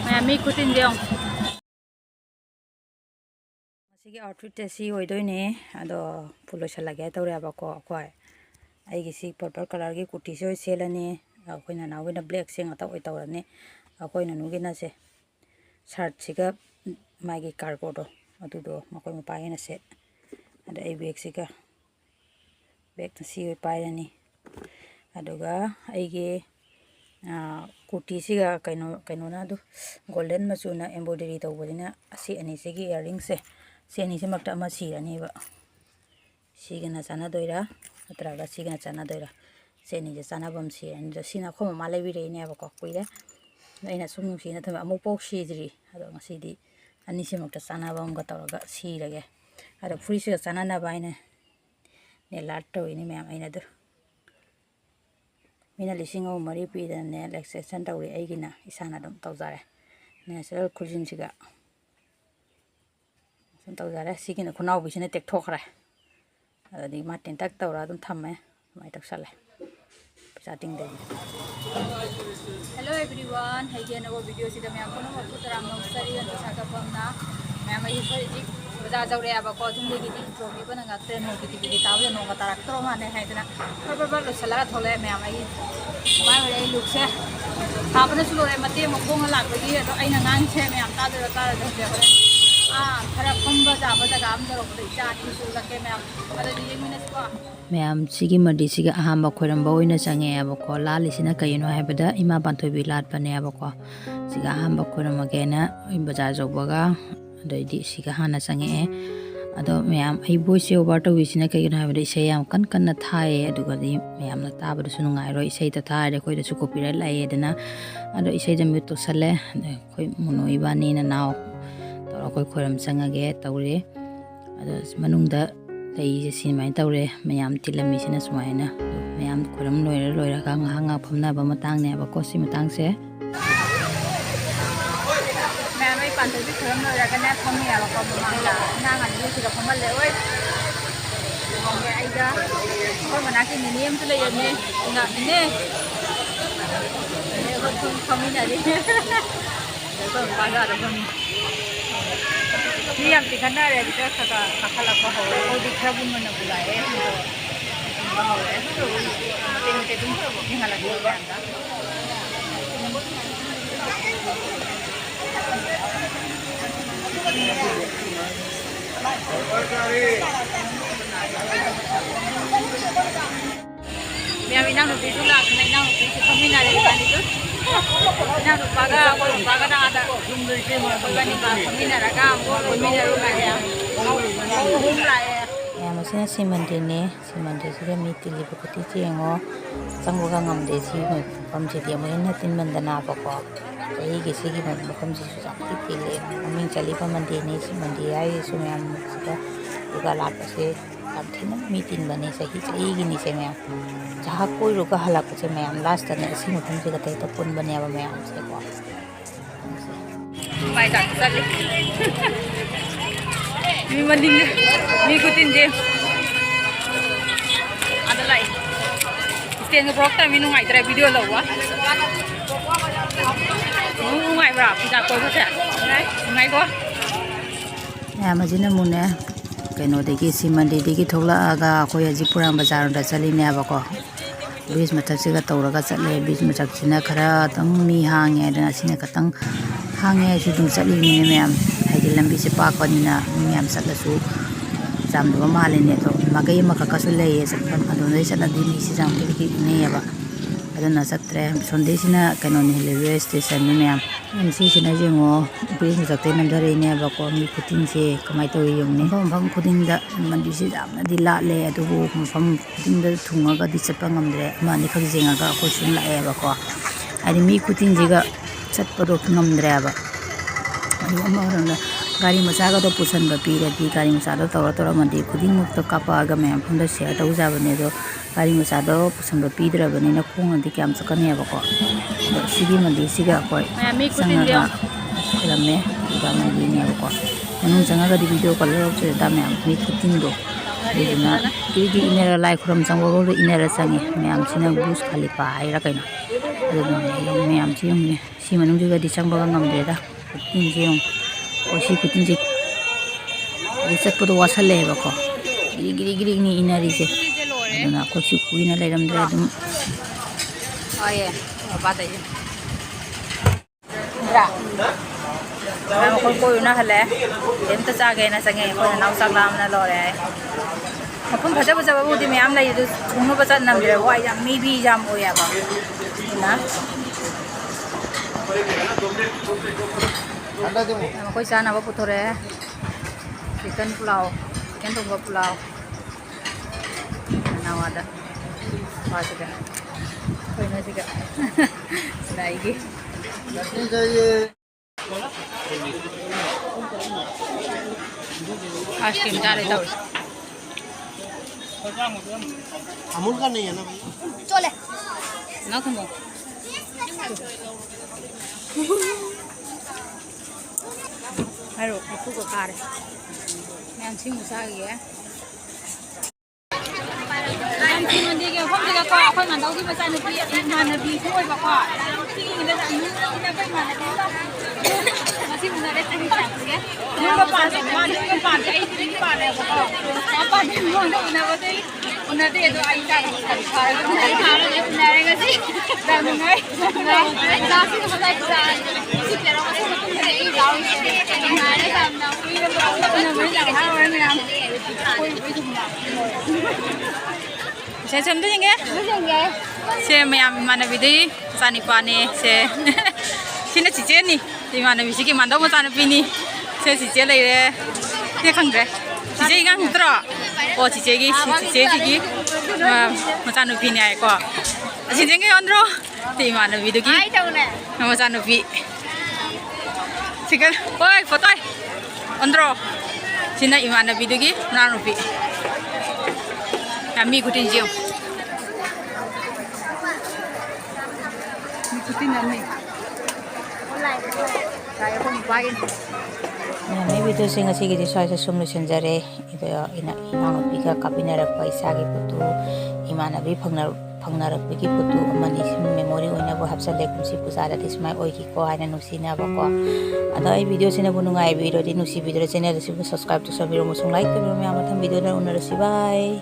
Miami kutin diong. Masih outfit tesi hoidoine ado pulo salage tawre abako koi. Aigi si purple color gi kurti se selani akoina nawina black se ngata oi tawrani akoina nugina se shirt siga magi cargo do adudo makoi mapagina se ada ai bag siga bag si oi pairani aduga aigi kurti siga kaino na do golden machuna embroidery tawbodina asi ani sigi earrings se ani se makta ama sirani ba sigana chana doira atraga sigana chana doira se ani je chana bam si ani jo sina khoma male bi re ne ba ko kuire aina sum nung sina thama amu pok sidri ado ngasidi ani se makta chana bam ga tawraga sirage ado furi se chana na baina ne lat to ini mem aina do mina lising o mari pi da ne relaxation tawri aigina isana dum tawjare natural cuisine siga sun tawjare sigina khunau bisina tek thokra adi matin tak tawra dum thamme mai tak sale starting de hello everyone hai ge no video sida me akono putram no sari an saka pamna me mai phari baza jawre aba ko jum de gi intro mi bana ga train no gi tawe no ga tarak tro mane hai dana bar lo sala thole me mai mai ai look se habana su lo mate mo bong la ko gi to aina ngang se me am ta de de bare khara khamba ja ba da gam da ro ko cha ti su la ke me am ada di minutes ko ma'am सिगी मडी सिगी अहम खोरंब ओइना चंगे अबको लालिसिना कयनो हैबदा इमा पांथोबी लाटपने अबको सिगा अहम खोरमगेना बाजार जौबगा दैदि सिगा हाना चंगे अदो मैम आई वॉइस ओवर तविसिना कयनो हैबदा इसे याम कन कन थाए अदुगदि मैम ना ताबदु सुनुंगाय रो इसे त थारे कोइदा सु कॉपीराइट लाए देना अदो इसे जम तो सले कोइ मुनो इबानी ना नाव तो कोइ खोरम चंगगे तौरे अदो मनुंगदा तई सिमाय तौरे मैम तिलमीसिना सुमायना मैम खुरम लोयरा का ngahanga phamna ba matang ne ba ko si matang se ma'am ai pan bi खुरम लोयरा का ने phamni ba ko mangla na ngan ni si ka phamal le oi nge ai da ko mana ki ni niam tu le ye na ne ne ko thum phamni na ri ko ba ga da phamni Niam di kana re bita saka kakala ko ho ko di khabu mana bulaye ho ho re to ting te dum ko ni hala di anda Mia minang no bisu la kana inang no bisu kamina re bani to inang no paga na ada bani ba kamina raga mo kamina ro la ya hum la ya masina simande ne simande sira mi tili ko ti chengo sanggo ga ngam de si mo pam che dia mo na tin mandana ba ko ai ge si gi mo pam si su sa ti tili min chali pa mande ne simande ai su me am sira uga la pa se ab thina meeting bane sahi chai gi ni se me जहाँ कोई रुका हला कुछ मैं हम last ने इसी में तुमसे कहते हैं तो पुन बने अब मैं हमसे को माय गॉड चल मी मंदिर मी कुतिन दे अदलाई स्टेन ब्लॉक ता मी नुंगाई तरे वीडियो लवा नुंगाई ब्रा पिजा कोई बसे नुंगाई को मैं मजिना मुने कनो देगी सिमंदी देगी थोला आगा कोई अजी पुरान बाजार दा चलीने अबको बीच मथक से तौरगा चले बीच मथक सिना खरा तंग मी हांगे दना सिना खतंग हांगे सु दुम चली ने मैम हाइदि लंबी से पाकनिना मैम चलसु जामदो मालेने तो मगै मखा कसु लेये सतम अदोनै चलदि मी सि जाम के नेबा अदना सत्रे संदे सिना कनो ने रेलवे स्टेशन ने मैम एमसी सिना जेंगो बीच मथक नंदरे ने बको मी खुतिन से कमाय तो यंगने फम खुदिन दा मंदि से जामना दि लाले अदुबो फम खुदिन दा थुंगा दि चपा ngamdre mani khag jenga ga ko sun la e ba ko ani mi kutin jiga chatpado ngamdre ba ani amara gari macha ga do pusan ba pi re di gari macha do tora mandi khudin muk to kapa ga me phum da share tau ja bane do gari macha do pusan ba pi dra bane na khong di kyam chakane ba ko sigi mandi siga ko mi kutin de lamme ga mandi ne ba ko ꯃꯅꯨꯡ ꯆꯪꯉꯒꯗꯤ video call ꯂꯧꯔꯛꯇ꯭ꯔꯦꯗ ꯃꯌꯥꯝ ꯃꯤ ꯈꯨꯇꯤꯡꯗꯣ ꯑꯗꯨꯗꯨꯅ ꯏꯗꯤ inner ꯂꯥꯏ ꯈꯨꯔꯨꯝ ꯆꯪꯕꯐꯥꯎꯗ inner ꯆꯪꯉꯦ ꯃꯌꯥꯝꯁꯤꯅ ꯕꯨꯁ ꯈꯥꯂꯤꯐꯥ ꯍꯥꯏꯔ ꯀꯩꯅꯣ ꯑꯗꯨꯗꯨꯅꯦ ꯌꯦꯡꯉꯨ ꯃꯌꯥꯝꯁꯤ ꯌꯦꯡꯉꯨꯅꯦ ꯁꯤ ꯃꯅꯨꯡꯁꯤꯒꯗꯤ ꯆꯪꯕꯒ ꯉꯝꯗ꯭ꯔꯦꯗ ꯈꯨꯇꯤꯡꯁꯦ ꯌꯦꯡꯉꯨ ꯑꯣ ꯁꯤ ꯈꯨꯇꯤꯡꯁꯦ ꯆꯠꯄꯗꯣ ꯋꯥꯁꯜꯂꯛꯑꯦꯕꯀꯣ ꯒꯤꯔꯤ ꯒꯤꯔꯤꯅꯤ ꯏꯟꯅꯔꯤꯁꯦ ꯑꯗꯨꯅ ꯑꯩꯈꯣꯏꯁꯨ ꯀꯨꯏꯅ ꯂꯩꯔꯝꯗ꯭ꯔꯦ ꯑꯗꯨꯝ ꯍꯣꯏꯌꯦ ꯃꯄꯥꯗꯩꯁꯦ ꯑꯩꯈꯣꯏ ꯀꯣꯏꯔꯨꯅ ꯍꯜꯂꯛꯑꯦ ꯀꯩꯝꯇ ꯆꯥꯒꯦꯅ ꯆꯪꯉꯦ ꯑꯩꯈꯣꯏ ꯅꯅꯥꯎ ꯆꯥꯛ ꯂꯥꯝꯅ ꯂꯣꯏꯔꯦ ꯍꯥꯏ ꯃꯐꯝ ꯐꯖ ꯐꯖꯕꯕꯨꯗꯤ ꯃꯌꯥꯝ ꯂꯩ ꯑꯗꯨ ꯊꯣꯡꯅꯕ ꯆꯠꯅꯕꯤꯔ ꯋꯥ ꯌꯥꯝ ꯃꯤꯕꯤ ꯌꯥꯝ ꯑꯣꯏꯌꯦꯕ ꯑꯗꯨꯅ ꯑꯩꯈꯣꯏ ꯆꯥꯅꯕ ꯄꯨꯊꯣꯔꯛꯑꯦ ꯆꯤꯛꯀꯟ ꯄꯨꯂꯥꯎ ꯆꯤꯛꯀꯟ ꯊꯣꯡꯕ ꯄꯨꯂꯥꯎ ꯅꯋꯥꯗ ꯋꯥꯁꯤꯒ ꯑꯩꯈꯣꯏꯅꯁꯤꯒ ꯁꯤꯗ ꯑꯩꯒꯤ आइसक्रीम जा रहे थे अमूल का नहीं है ना भाई चले ना तुम हेलो आपको को खा रहे मैं अच्छी मुसा गई हैที่มันดีเกี่ยวข้องกับก็คนมันต้องที่มาใส่ในปีมันในปีช่วยบอกว่าที่นี่ได้แต่ไม่ได้มาในปีต้องมาที่มันได้แต่ที่สั่งเนี่ยนี่ก็ปั่นมันก็ปั่นไอ้ที่ปั่นเลยบอกว่าปั่นที่มันได้นะว่าที่มันได้ตัวไอ้จ่ายขันขายแล้วไม่ขายแล้วเนี่ยนั่นก็สิแต่มึงไงจ้าที่เขาได้จ่ายที่เจ้าเราไม่ต้องให้เราเนี่ยงานได้ทำเราไม่อยากให้เราไม่ทำคุยไปถึงไหนसे चमते जाएंगे से मैं माने विधि सानी पाने से सिने चीज़ें नहीं ये माने विधि के मानदों में साने पीनी से चीज़ें ले रहे ये खंडे चीज़ें इधर उतरा ओ चीज़ें की मचानु पीने आए को चीज़ें के अंदर ये माने विधि की मचानु पी चिकन ओए फोटो अंदर सिने ये माने विधि की नानु P kami ikutin Jiong. Ikutin kami. Saya pun bayin. May video sing asi gidi soy sa solution jare ito ina piga kabinara paisa gi putu imanabi phangnarak gi putu amani memory oina bo hapsale kumsi pusara dismai oi ki ko haina nusina ba ko ada ai video sine bu nungai video di nusi video channel si subscribe to sabiro musung like to me amatham video na unara si bye.